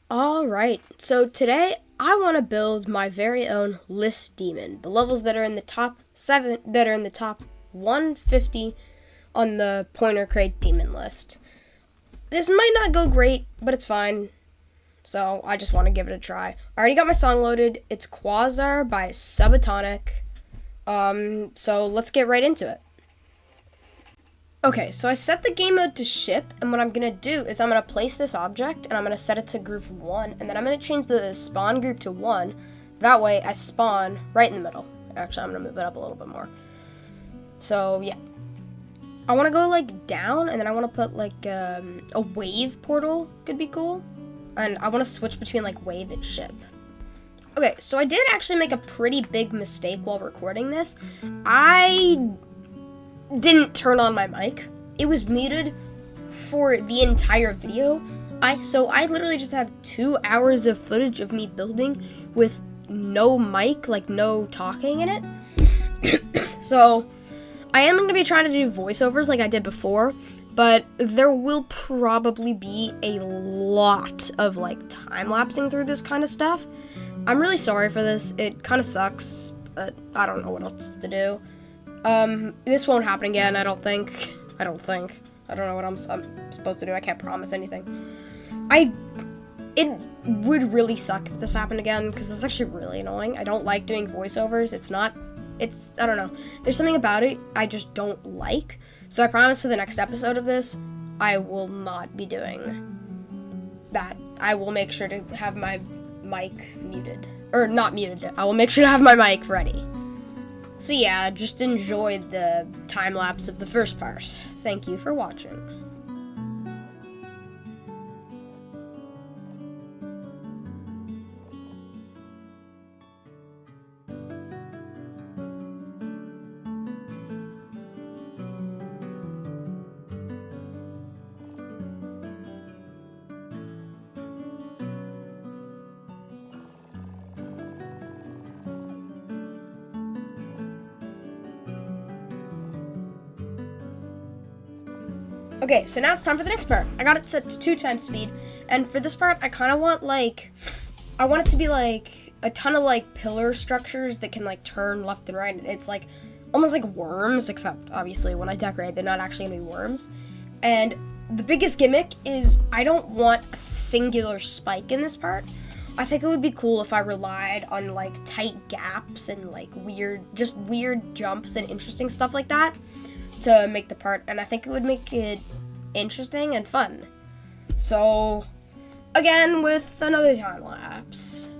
Alright, so today I want to build my very own list demon. The levels that are in the top 7, that are in the top 150 on the Pointer Crate demon list. This might not go great, but it's fine. So I just want to give it a try. I already got my song loaded. It's Quasar by Subatonic. So let's get right into it. Okay, so I set the game mode to ship, and what I'm gonna do is I'm gonna place this object, and I'm gonna set it to group 1, and then I'm gonna change the spawn group to 1. That way, I spawn right in the middle. Actually, I'm gonna move it up a little bit more. So, yeah. I wanna go, down, and then I wanna put, a wave portal could be cool. And I wanna switch between, wave and ship. Okay, so I did actually make a pretty big mistake while recording this. I didn't turn on my mic. It was muted for the entire video. I literally just have 2 hours of footage of me building with no mic, no talking in it. So I am going to be trying to do voiceovers like I did before, but there will probably be a lot of time lapsing through this kind of stuff. I'm really sorry for this. It kind of sucks, but I don't know what else to do. This won't happen again, I don't think. I don't know what I'm supposed to do. I can't promise anything. It would really suck if this happened again, because this is actually really annoying. I don't like doing voiceovers. I don't know. There's something about it I just don't like. So I promise for the next episode of this, I will not be doing that. I will make sure to have my mic muted. Or not muted. I will make sure to have my mic ready. So yeah, just enjoy the time lapse of the first part. Thank you for watching. Okay, so now it's time for the next part. I got it set to 2 times speed, and for this part, I kind of want, I want it to be, a ton of, pillar structures that can, turn left and right. It's, almost like worms, except, obviously, when I decorate, they're not actually gonna be worms. And the biggest gimmick is I don't want a singular spike in this part. I think it would be cool if I relied on, tight gaps and, weird jumps and interesting stuff like that to make the part, and I think it would make it interesting and fun. So, again, with another time lapse.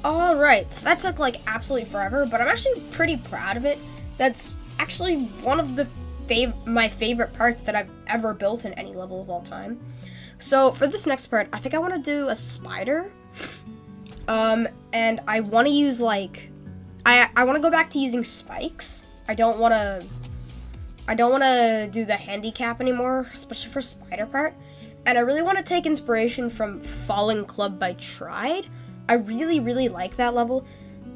Alright, so that took like absolutely forever, but I'm actually pretty proud of it. That's actually one of the my favorite parts that I've ever built in any level of all time. So for this next part, I think I want to do a spider. And I want to use like, I want to go back to using spikes. I don't want to do the handicap anymore, especially for spider part. And I really want to take inspiration from Falling Club by Tride. I really, really like that level.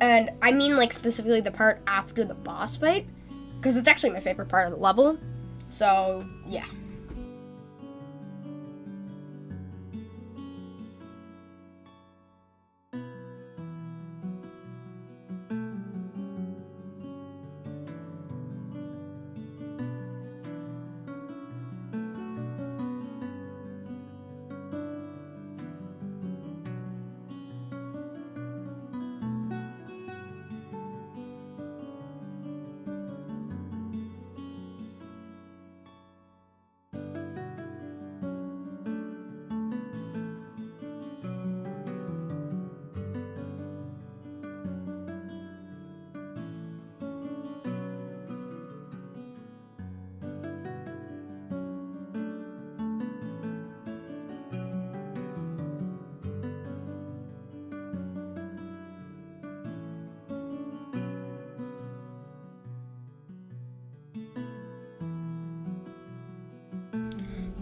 And I mean like specifically the part after the boss fight, because it's actually my favorite part of the level. So, yeah.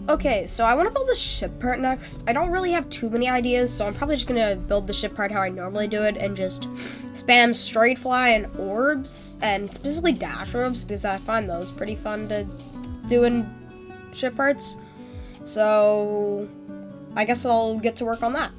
Okay, so I want to build the ship part next. I don't really have too many ideas, so I'm probably just going to build the ship part how I normally do it and just spam straight fly and orbs, and specifically dash orbs, because I find those pretty fun to do in ship parts. So I guess I'll get to work on that.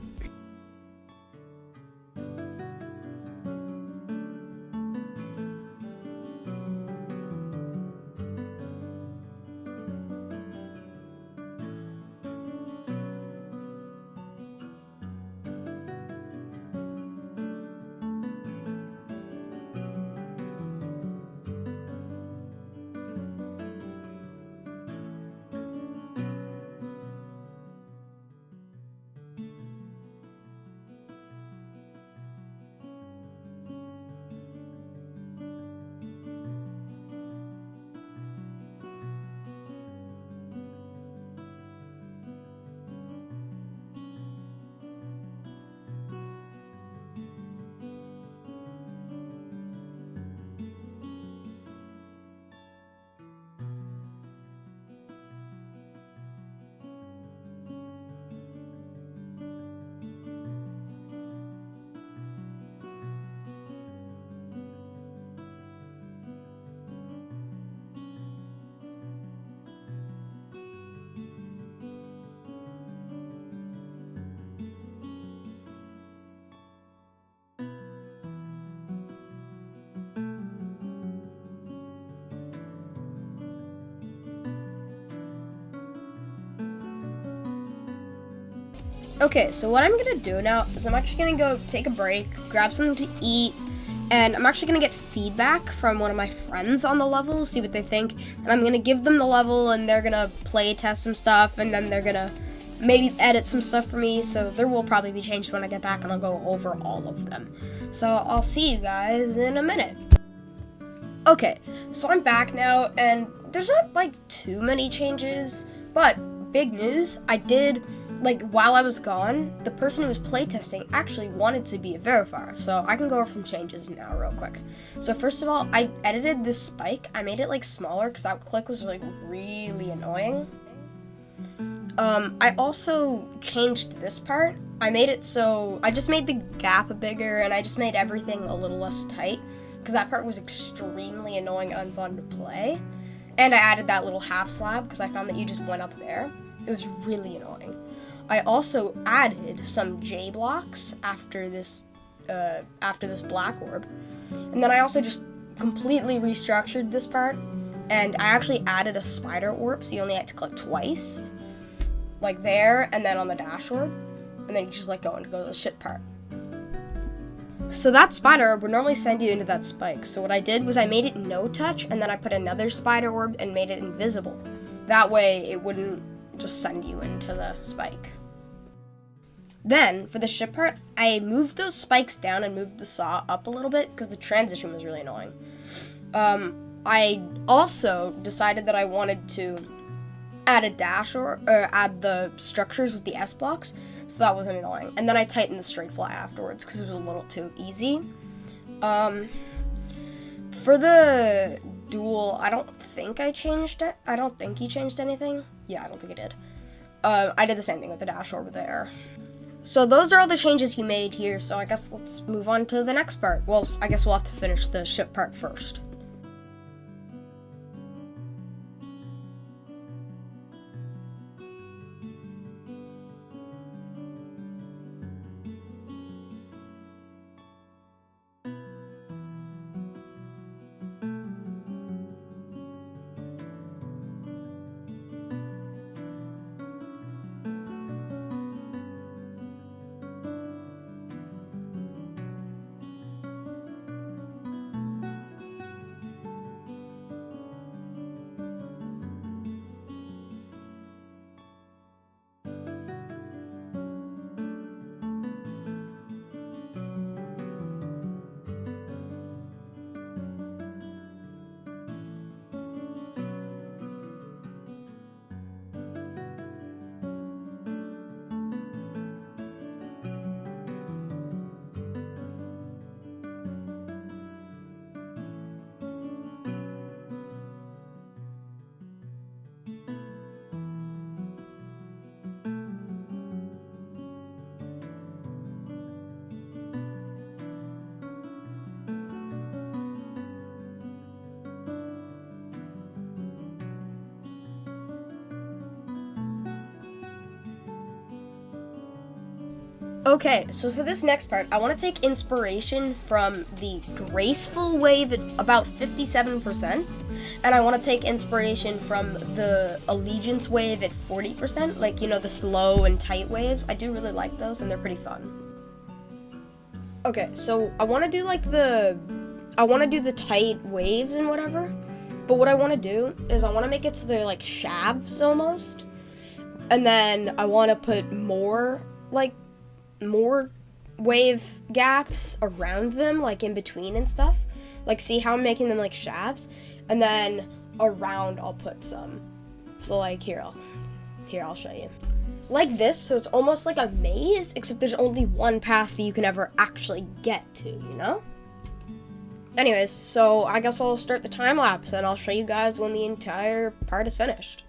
Okay, so what I'm gonna do now is I'm actually gonna go take a break, grab something to eat, and I'm actually gonna get feedback from one of my friends on the level, see what they think, and I'm gonna give them the level, and they're gonna play test some stuff, and then they're gonna maybe edit some stuff for me, so there will probably be changes when I get back, and I'll go over all of them. So I'll see you guys in a minute. Okay, so I'm back now, and there's not like too many changes, but big news, while I was gone, the person who was playtesting actually wanted to be a verifier, so I can go over some changes now real quick. So first of all, I edited this spike. I made it like smaller because that click was like really annoying. I also changed this part. I made it so I just made the gap bigger and I just made everything a little less tight because that part was extremely annoying and unfun to play. And I added that little half slab because I found that you just went up there. It was really annoying. I also added some J blocks after this black orb. And then I also just completely restructured this part. And I actually added a spider orb, so you only had to click twice. Like there, and then on the dash orb. And then you just go to the ship part. So that spider orb would normally send you into that spike. So what I did was I made it no touch, and then I put another spider orb and made it invisible. That way it wouldn't just send you into the spike. Then, for the ship part, I moved those spikes down and moved the saw up a little bit because the transition was really annoying. I also decided that I wanted to add a dash or add the structures with the S blocks, so that wasn't annoying. And then I tightened the straight fly afterwards because it was a little too easy. For the duel, I don't think I changed it. I don't think he changed anything. Yeah, I don't think he did. I did the same thing with the dash over there. So those are all the changes he made here, so I guess let's move on to the next part. Well, I guess we'll have to finish the ship part first. Okay, so for this next part, I want to take inspiration from the graceful wave at about 57%, and I want to take inspiration from the allegiance wave at 40%, like, you know, the slow and tight waves. I do really like those, and they're pretty fun. Okay, so I want to do the tight waves and whatever, but what I want to do is I want to make it so they're like shafts almost, and then I want to put more wave gaps around them, like in between and stuff. Like, see how I'm making them like shafts? And then around I'll put some. So like here I'll show you. Like this, so it's almost like a maze, except there's only one path that you can ever actually get to, you know? Anyways, so I guess I'll start the time lapse and I'll show you guys when the entire part is finished.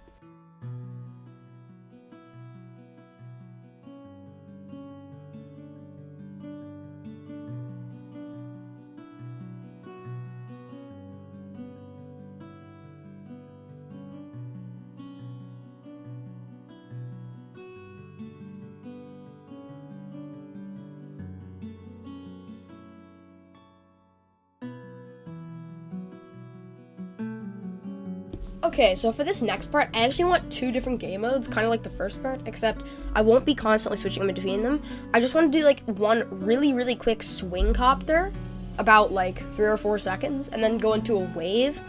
Okay, so for this next part, I actually want two different game modes, kind of like the first part, except I won't be constantly switching between them. I just want to do like one really quick swing copter, about like 3 or 4 seconds, and then go into a wave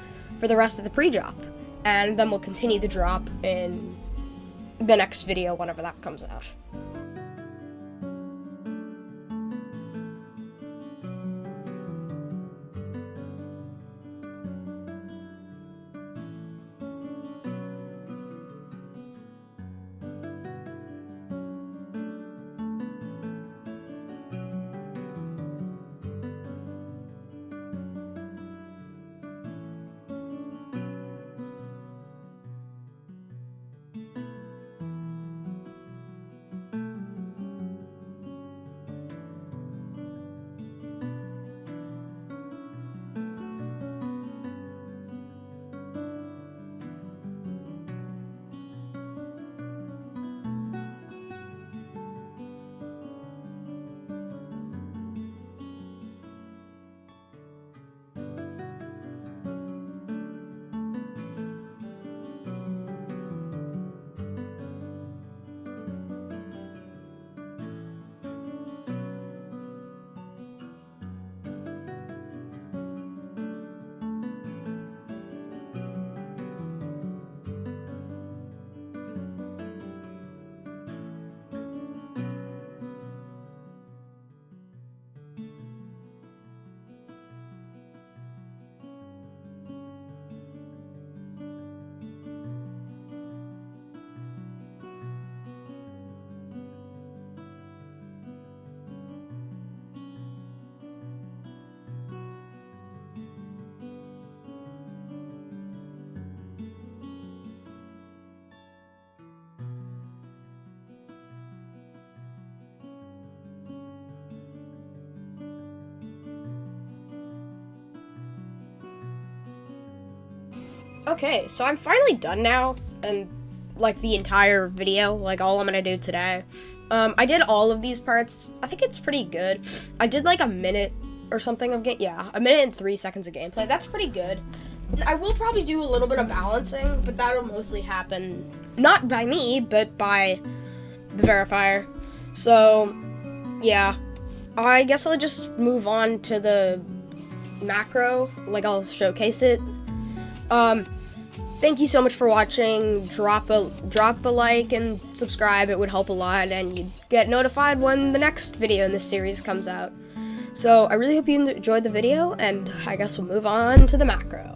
for the rest of the pre-drop. And then we'll continue the drop in the next video whenever that comes out. Okay, so I'm finally done now, and like the entire video, like all I'm gonna do today. I did all of these parts. I think it's pretty good. I did like a minute or something of a minute and 3 seconds of gameplay. That's pretty good. I will probably do a little bit of balancing, but that'll mostly happen not by me, but by the verifier. So, yeah. I guess I'll just move on to the macro, like I'll showcase it. Thank you so much for watching. Drop a like and subscribe. It would help a lot, and you'd get notified when the next video in this series comes out. So I really hope you enjoyed the video, and I guess we'll move on to the macro.